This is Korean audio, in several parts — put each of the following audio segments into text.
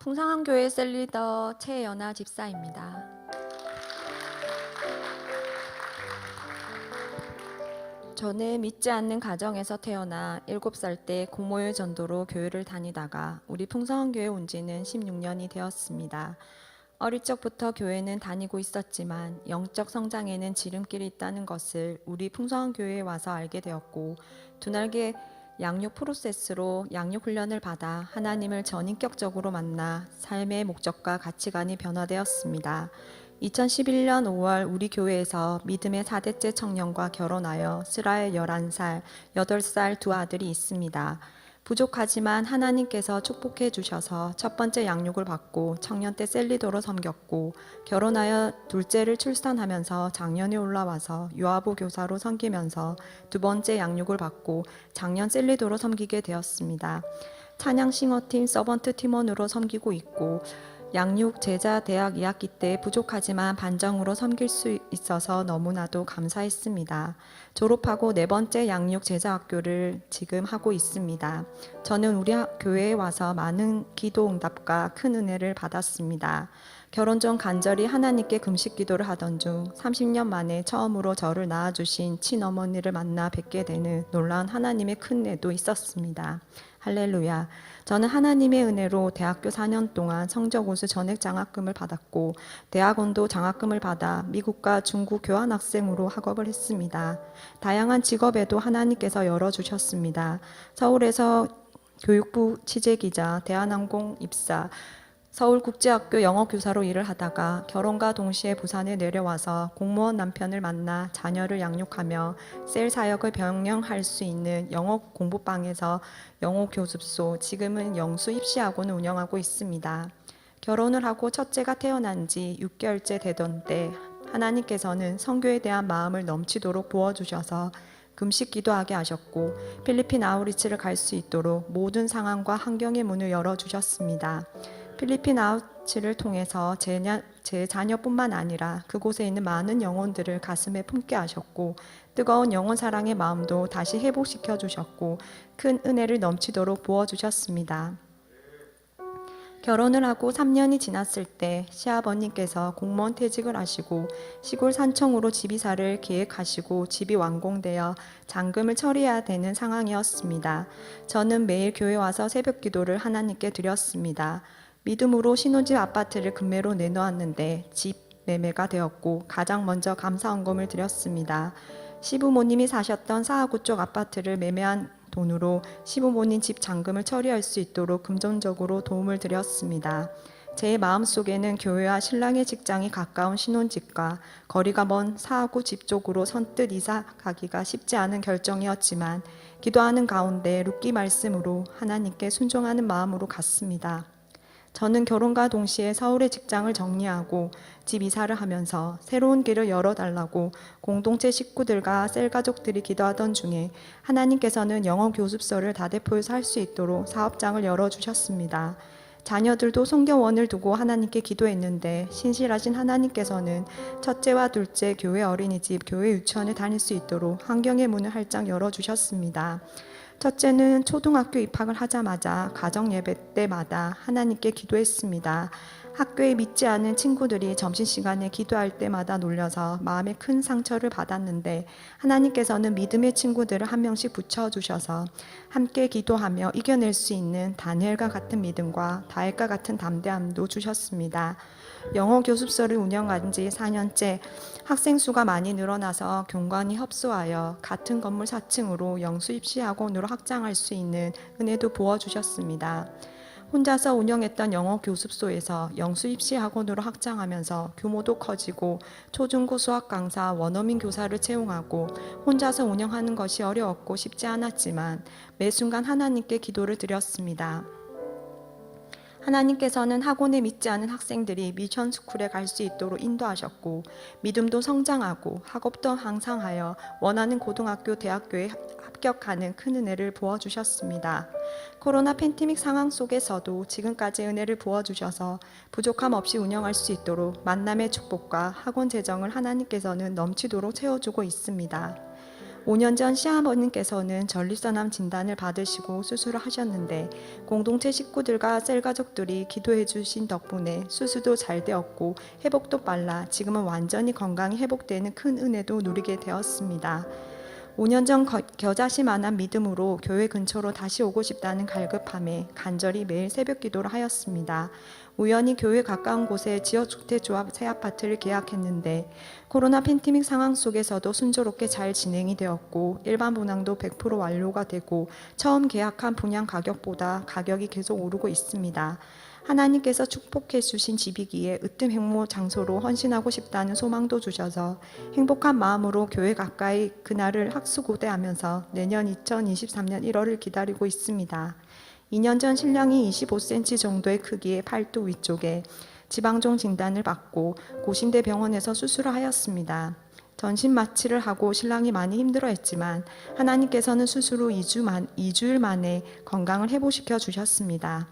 풍성한교회 셀리더 최연아 집사입니다. 저는 믿지 않는 가정에서 태어나 7살 때 공모의 전도로 교회를 다니다가 우리 풍성한교회 온 지는 16년이 되었습니다. 어릴 적부터 교회는 다니고 있었지만 영적 성장에는 지름길이 있다는 것을 우리 풍성한교회에 와서 알게 되었고, 두 날개 양육 프로세스로 양육 훈련을 받아 하나님을 전인격적으로 만나 삶의 목적과 가치관이 변화되었습니다. 2011년 5월 우리 교회에서 믿음의 4대째 청년과 결혼하여 슬아의 11살, 8살 두 아들이 있습니다. 부족하지만 하나님께서 축복해 주셔서 첫 번째 양육을 받고 청년 때 셀리더로 섬겼고, 결혼하여 둘째를 출산하면서 작년에 올라와서 유아부 교사로 섬기면서 두 번째 양육을 받고 작년 셀리더로 섬기게 되었습니다. 찬양 싱어팀 서번트 팀원으로 섬기고 있고, 양육 제자 대학 2학기 때 부족하지만 반정으로 섬길 수 있어서 너무나도 감사했습니다. 졸업하고 네 번째 양육 제자 학교를 지금 하고 있습니다. 저는 우리 교회에 와서 많은 기도 응답과 큰 은혜를 받았습니다. 결혼 전 간절히 하나님께 금식 기도를 하던 중 30년 만에 처음으로 저를 낳아주신 친어머니를 만나 뵙게 되는 놀라운 하나님의 큰 은혜도 있었습니다. 할렐루야. 저는 하나님의 은혜로 대학교 4년 동안 성적 우수 전액 장학금을 받았고, 대학원도 장학금을 받아 미국과 중국 교환학생으로 학업을 했습니다. 다양한 직업에도 하나님께서 열어주셨습니다. 서울에서 교육부 취재기자, 대한항공 입사, 서울국제학교 영어교사로 일을 하다가 결혼과 동시에 부산에 내려와서 공무원 남편을 만나 자녀를 양육하며 셀 사역을 병행할 수 있는 영어 공부방에서 영어 교습소, 지금은 영수 입시학원을 운영하고 있습니다. 결혼을 하고 첫째가 태어난 지 6개월째 되던 때 하나님께서는 선교에 대한 마음을 넘치도록 부어주셔서 금식 기도하게 하셨고, 필리핀 아우리치를 갈 수 있도록 모든 상황과 환경의 문을 열어주셨습니다. 필리핀 아우치를 통해서 제 자녀뿐만 아니라 그곳에 있는 많은 영혼들을 가슴에 품게 하셨고, 뜨거운 영혼 사랑의 마음도 다시 회복시켜 주셨고, 큰 은혜를 넘치도록 부어주셨습니다. 결혼을 하고 3년이 지났을 때 시아버님께서 공무원 퇴직을 하시고 시골 산청으로 집 이사를 계획하시고 집이 완공되어 잔금을 처리해야 되는 상황이었습니다. 저는 매일 교회 와서 새벽 기도를 하나님께 드렸습니다. 믿음으로 신혼집 아파트를 금매로 내놓았는데 집 매매가 되었고, 가장 먼저 감사헌금을 드렸습니다. 시부모님이 사셨던 사하구 쪽 아파트를 매매한 돈으로 시부모님 집 잔금을 처리할 수 있도록 금전적으로 도움을 드렸습니다. 제 마음속에는 교회와 신랑의 직장이 가까운 신혼집과 거리가 먼 사하구 집 쪽으로 선뜻 이사 가기가 쉽지 않은 결정이었지만, 기도하는 가운데 룻기 말씀으로 하나님께 순종하는 마음으로 갔습니다. 저는 결혼과 동시에 서울의 직장을 정리하고 집 이사를 하면서 새로운 길을 열어달라고 공동체 식구들과 셀 가족들이 기도하던 중에 하나님께서는 영어 교습소를 다대포에서 할 수 있도록 사업장을 열어주셨습니다. 자녀들도 성경원을 두고 하나님께 기도했는데 신실하신 하나님께서는 첫째와 둘째 교회 어린이집, 교회 유치원을 다닐 수 있도록 환경의 문을 활짝 열어주셨습니다. 첫째는 초등학교 입학을 하자마자 가정 예배 때마다 하나님께 기도했습니다. 학교에 믿지 않은 친구들이 점심시간에 기도할 때마다 놀려서 마음에 큰 상처를 받았는데, 하나님께서는 믿음의 친구들을 한 명씩 붙여주셔서 함께 기도하며 이겨낼 수 있는 다니엘과 같은 믿음과 다윗과 같은 담대함도 주셨습니다. 영어 교습소를 운영한 지 4년째 학생 수가 많이 늘어나서 교관이 협소하여 같은 건물 4층으로 영수 입시 학원으로 확장할 수 있는 은혜도 부어주셨습니다. 혼자서 운영했던 영어 교습소에서 영수 입시 학원으로 확장하면서 규모도 커지고 초중고 수학 강사, 원어민 교사를 채용하고 혼자서 운영하는 것이 어려웠고 쉽지 않았지만 매 순간 하나님께 기도를 드렸습니다. 하나님께서는 학원에 믿지 않은 학생들이 미션 스쿨에 갈 수 있도록 인도하셨고, 믿음도 성장하고 학업도 향상하여 원하는 고등학교, 대학교에 합격하는 큰 은혜를 부어주셨습니다. 코로나 팬데믹 상황 속에서도 지금까지 은혜를 부어주셔서 부족함 없이 운영할 수 있도록 만남의 축복과 학원 재정을 하나님께서는 넘치도록 채워주고 있습니다. 5년 전 시아버님께서는 전립선암 진단을 받으시고 수술을 하셨는데 공동체 식구들과 셀 가족들이 기도해 주신 덕분에 수술도 잘 되었고 회복도 빨라 지금은 완전히 건강이 회복되는 큰 은혜도 누리게 되었습니다. 5년 전 겨자씨만한 믿음으로 교회 근처로 다시 오고 싶다는 갈급함에 간절히 매일 새벽 기도를 하였습니다. 우연히 교회 가까운 곳에 지역주택조합 새 아파트를 계약했는데 코로나 팬데믹 상황 속에서도 순조롭게 잘 진행이 되었고 일반 분양도 100% 완료가 되고 처음 계약한 분양 가격보다 가격이 계속 오르고 있습니다. 하나님께서 축복해 주신 집이기에 으뜸 행모 장소로 헌신하고 싶다는 소망도 주셔서 행복한 마음으로 교회 가까이 그날을 학수고대하면서 내년 2023년 1월을 기다리고 있습니다. 2년 전 신랑이 25cm 정도의 크기의 팔뚝 위쪽에 지방종 진단을 받고 고신대 병원에서 수술을 하였습니다. 전신 마취를 하고 신랑이 많이 힘들어했지만 하나님께서는 수술 후 2주일 만에 건강을 회복시켜 주셨습니다.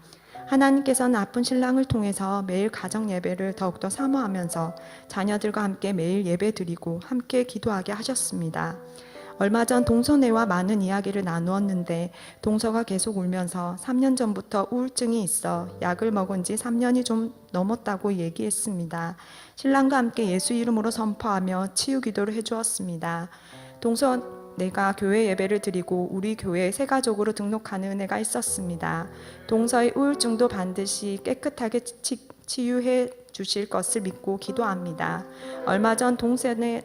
하나님께서는 아픈 신랑을 통해서 매일 가정 예배를 더욱더 사모하면서 자녀들과 함께 매일 예배 드리고 함께 기도하게 하셨습니다. 얼마 전 동서네와 많은 이야기를 나누었는데 동서가 계속 울면서 3년 전부터 우울증이 있어 약을 먹은 지 3년이 좀 넘었다고 얘기했습니다. 신랑과 함께 예수 이름으로 선포하며 치유 기도를 해주었습니다. 동서 내가 교회 예배를 드리고 우리 교회에 새 가족으로 등록하는 은혜가 있었습니다. 동서의 우울증도 반드시 깨끗하게 치유해 주실 것을 믿고 기도합니다. 얼마 전 동생의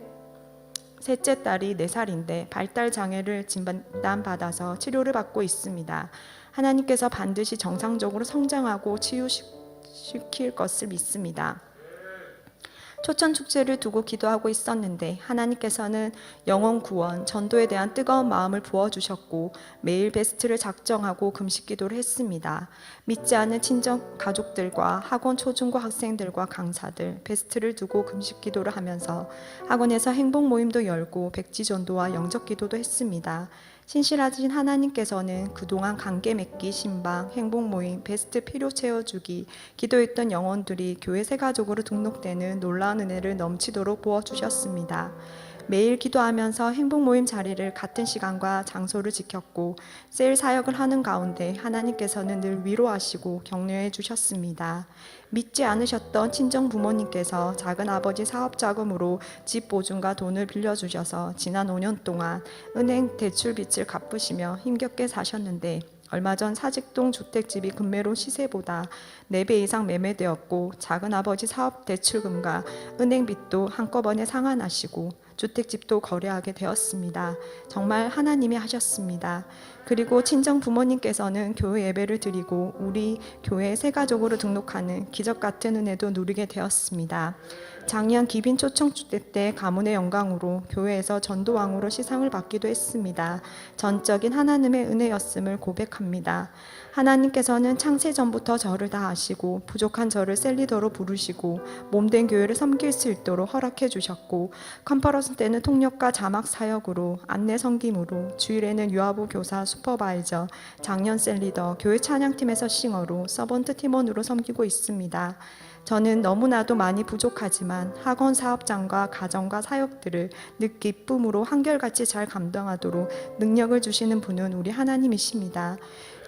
셋째 딸이 4살인데 발달 장애를 진단받아서 치료를 받고 있습니다. 하나님께서 반드시 정상적으로 성장하고 치유시킬 것을 믿습니다. 초천 축제를 두고 기도하고 있었는데 하나님께서는 영혼 구원, 전도에 대한 뜨거운 마음을 부어주셨고 매일 베스트를 작정하고 금식 기도를 했습니다. 믿지 않은 친정 가족들과 학원 초중고 학생들과 강사들 베스트를 두고 금식 기도를 하면서 학원에서 행복 모임도 열고 백지 전도와 영적 기도도 했습니다. 신실하신 하나님께서는 그동안 관계 맺기, 신방, 행복 모임, 베스트 필요 채워주기, 기도했던 영혼들이 교회 새 가족으로 등록되는 놀라운 은혜를 넘치도록 부어주셨습니다. 매일 기도하면서 행복 모임 자리를 같은 시간과 장소를 지켰고 세일 사역을 하는 가운데 하나님께서는 늘 위로하시고 격려해 주셨습니다. 믿지 않으셨던 친정 부모님께서 작은 아버지 사업 자금으로 집 보증과 돈을 빌려주셔서 지난 5년 동안 은행 대출 빚을 갚으시며 힘겹게 사셨는데 얼마 전 사직동 주택집이 금매로 시세보다 4배 이상 매매되었고 작은 아버지 사업 대출금과 은행빚도 한꺼번에 상환하시고 주택집도 거래하게 되었습니다. 정말 하나님이 하셨습니다. 그리고 친정 부모님께서는 교회 예배를 드리고 우리 교회 새 가족으로 등록하는 기적 같은 은혜도 누리게 되었습니다. 작년 기빈 초청주택 때 가문의 영광으로 교회에서 전도왕으로 시상을 받기도 했습니다. 전적인 하나님의 은혜였음을 고백합니다. 하나님께서는 창세 전부터 저를 다 아시고 부족한 저를 셀리더로 부르시고 몸된 교회를 섬길 수 있도록 허락해 주셨고 컨퍼런스 때는 통역과 자막 사역으로 안내 섬김으로 주일에는 유아부 교사 슈퍼바이저 장년 셀리더 교회 찬양팀에서 싱어로 서번트 팀원으로 섬기고 있습니다. 저는 너무나도 많이 부족하지만 학원 사업장과 가정과 사역들을 늘 기쁨으로 한결같이 잘 감당하도록 능력을 주시는 분은 우리 하나님이십니다.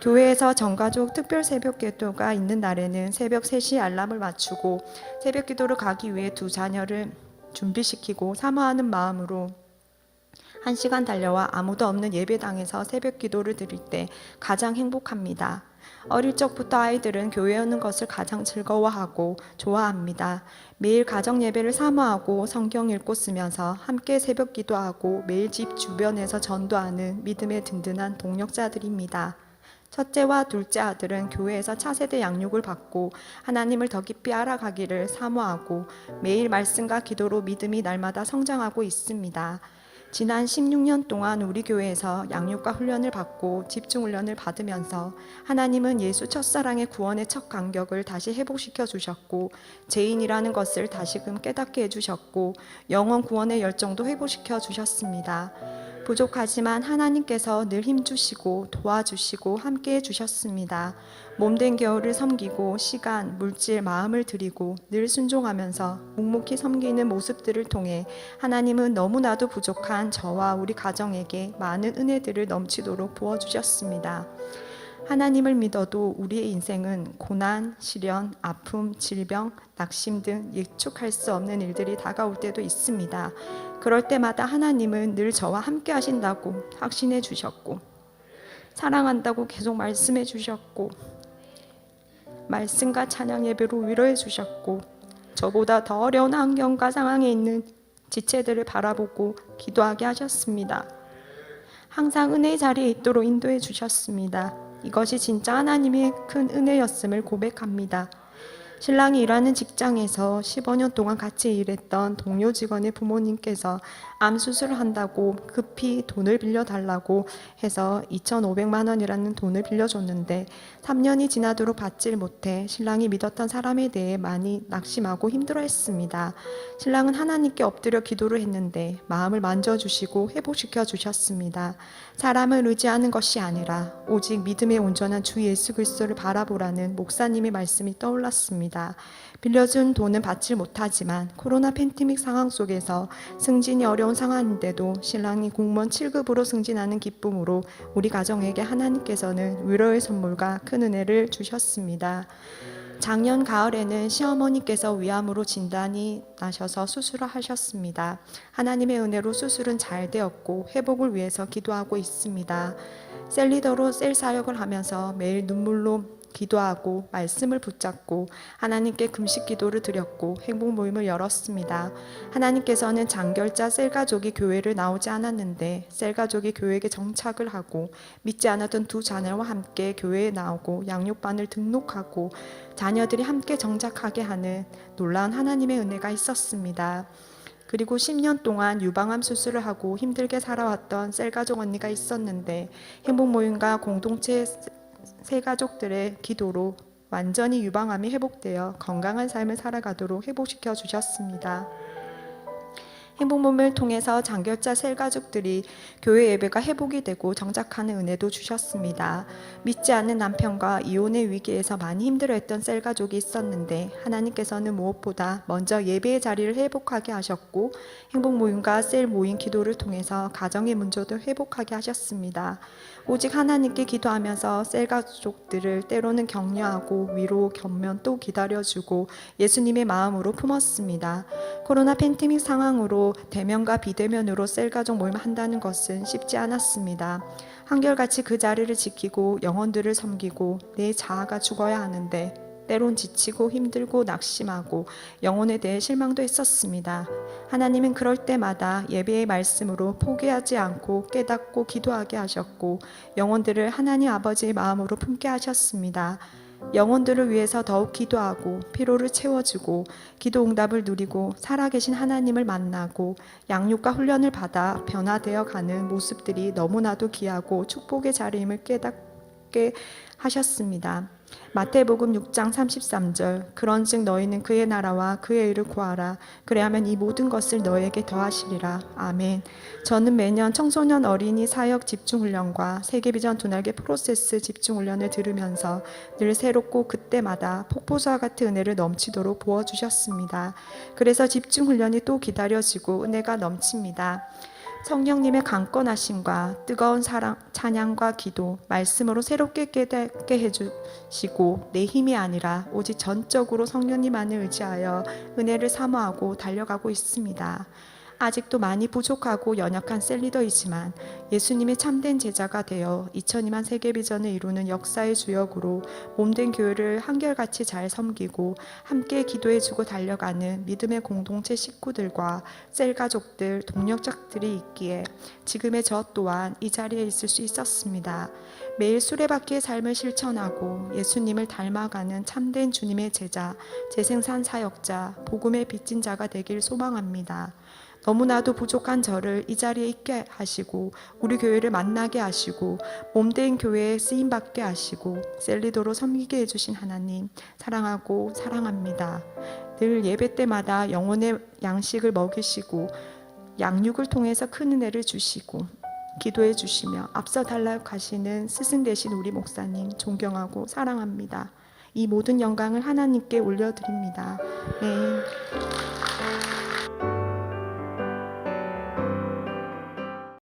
교회에서 전가족 특별 새벽 기도가 있는 날에는 새벽 3시 알람을 맞추고 새벽 기도를 가기 위해 2 자녀를 준비시키고 사모하는 마음으로 1시간 달려와 아무도 없는 예배당에서 새벽 기도를 드릴 때 가장 행복합니다. 어릴 적부터 아이들은 교회 오는 것을 가장 즐거워하고 좋아합니다. 매일 가정 예배를 사모하고 성경 읽고 쓰면서 함께 새벽 기도하고 매일 집 주변에서 전도하는 믿음의 든든한 동력자들입니다. 첫째와 둘째 아들은 교회에서 차세대 양육을 받고 하나님을 더 깊이 알아가기를 사모하고 매일 말씀과 기도로 믿음이 날마다 성장하고 있습니다. 지난 16년 동안 우리 교회에서 양육과 훈련을 받고 집중훈련을 받으면서 하나님은 예수 첫사랑의 구원의 첫 간격을 다시 회복시켜 주셨고 죄인이라는 것을 다시금 깨닫게 해주셨고 영원 구원의 열정도 회복시켜 주셨습니다. 부족하지만 하나님께서 늘 힘주시고 도와주시고 함께해 주셨습니다. 몸된 겨울을 섬기고 시간, 물질, 마음을 드리고 늘 순종하면서 묵묵히 섬기는 모습들을 통해 하나님은 너무나도 부족한 저와 우리 가정에게 많은 은혜들을 넘치도록 부어주셨습니다. 하나님을 믿어도 우리의 인생은 고난, 시련, 아픔, 질병, 낙심 등 예측할 수 없는 일들이 다가올 때도 있습니다. 그럴 때마다 하나님은 늘 저와 함께 하신다고 확신해 주셨고, 사랑한다고 계속 말씀해 주셨고, 말씀과 찬양 예배로 위로해 주셨고, 저보다 더 어려운 환경과 상황에 있는 지체들을 바라보고 기도하게 하셨습니다. 항상 은혜의 자리에 있도록 인도해 주셨습니다. 이것이 진짜 하나님의 큰 은혜였음을 고백합니다. 신랑이 일하는 직장에서 15년 동안 같이 일했던 동료 직원의 부모님께서 암 수술을 한다고 급히 돈을 빌려달라고 해서 2,500만 원이라는 돈을 빌려줬는데 3년이 지나도록 받질 못해 신랑이 믿었던 사람에 대해 많이 낙심하고 힘들어했습니다. 신랑은 하나님께 엎드려 기도를 했는데 마음을 만져주시고 회복시켜 주셨습니다. 사람을 의지하는 것이 아니라 오직 믿음의 온전한 주 예수 그리스도를 바라보라는 목사님의 말씀이 떠올랐습니다. 빌려준 돈은 받지 못하지만 코로나 팬데믹 상황 속에서 승진이 어려운 상황인데도 신랑이 공무원 7급으로 승진하는 기쁨으로 우리 가정에게 하나님께서는 위로의 선물과 큰 은혜를 주셨습니다. 작년 가을에는 시어머니께서 위암으로 진단이 나셔서 수술을 하셨습니다. 하나님의 은혜로 수술은 잘 되었고 회복을 위해서 기도하고 있습니다. 셀리더로 셀 사역을 하면서 매일 눈물로 기도하고 말씀을 붙잡고 하나님께 금식 기도를 드렸고 행복 모임을 열었습니다. 하나님께서는 장결자 셀가족이 교회를 나오지 않았는데 셀가족이 교회에 정착을 하고 믿지 않았던 두 자녀와 함께 교회에 나오고 양육반을 등록하고 자녀들이 함께 정착하게 하는 놀라운 하나님의 은혜가 있었습니다. 그리고 10년 동안 유방암 수술을 하고 힘들게 살아왔던 셀가족 언니가 있었는데 행복 모임과 공동체 세 가족들의 기도로 완전히 유방암이 회복되어 건강한 삶을 살아가도록 회복시켜 주셨습니다. 행복몸을 통해서 장결자 셀 가족들이 교회 예배가 회복이 되고 정착하는 은혜도 주셨습니다. 믿지 않는 남편과 이혼의 위기에서 많이 힘들어했던 셀 가족이 있었는데 하나님께서는 무엇보다 먼저 예배의 자리를 회복하게 하셨고 행복모임과 셀 모임 기도를 통해서 가정의 문제도 회복하게 하셨습니다. 오직 하나님께 기도하면서 셀 가족들을 때로는 격려하고 위로, 격면 또 기다려주고 예수님의 마음으로 품었습니다. 코로나 팬데믹 상황으로 대면과 비대면으로 셀 가족 모임을 한다는 것은 쉽지 않았습니다. 한결같이 그 자리를 지키고 영혼들을 섬기고 내 자아가 죽어야 하는데 때론 지치고 힘들고 낙심하고 영혼에 대해 실망도 했었습니다. 하나님은 그럴 때마다 예배의 말씀으로 포기하지 않고 깨닫고 기도하게 하셨고 영혼들을 하나님 아버지의 마음으로 품게 하셨습니다. 영혼들을 위해서 더욱 기도하고 피로를 채워주고 기도 응답을 누리고 살아계신 하나님을 만나고 양육과 훈련을 받아 변화되어 가는 모습들이 너무나도 귀하고 축복의 자리임을 깨닫게 하셨습니다. 마태복음 6장 33절 그런즉 너희는 그의 나라와 그의 의를 구하라 그래야면 이 모든 것을 너희에게 더하시리라. 아멘. 저는 매년 청소년 어린이 사역 집중훈련과 세계비전 두 날개 프로세스 집중훈련을 들으면서 늘 새롭고 그때마다 폭포수와 같은 은혜를 넘치도록 부어주셨습니다. 그래서 집중훈련이 또 기다려지고 은혜가 넘칩니다. 성령님의 강건하심과 뜨거운 사랑, 찬양과 기도, 말씀으로 새롭게 깨닫게 해주시고 내 힘이 아니라 오직 전적으로 성령님만을 의지하여 은혜를 사모하고 달려가고 있습니다. 아직도 많이 부족하고 연약한 셀리더이지만 예수님의 참된 제자가 되어 2002만 세계비전을 이루는 역사의 주역으로 몸된 교회를 한결같이 잘 섬기고 함께 기도해주고 달려가는 믿음의 공동체 식구들과 셀 가족들, 동력자들이 있기에 지금의 저 또한 이 자리에 있을 수 있었습니다. 매일 수레바퀴의 삶을 실천하고 예수님을 닮아가는 참된 주님의 제자, 재생산 사역자, 복음의 빚진 자가 되길 소망합니다. 너무나도 부족한 저를 이 자리에 있게 하시고 우리 교회를 만나게 하시고 몸된 교회에 쓰임받게 하시고 셀리도로 섬기게 해주신 하나님 사랑하고 사랑합니다. 늘 예배 때마다 영혼의 양식을 먹이시고 양육을 통해서 큰 은혜를 주시고 기도해 주시며 앞서 달려가시는 스승 되신 우리 목사님 존경하고 사랑합니다. 이 모든 영광을 하나님께 올려드립니다. 네.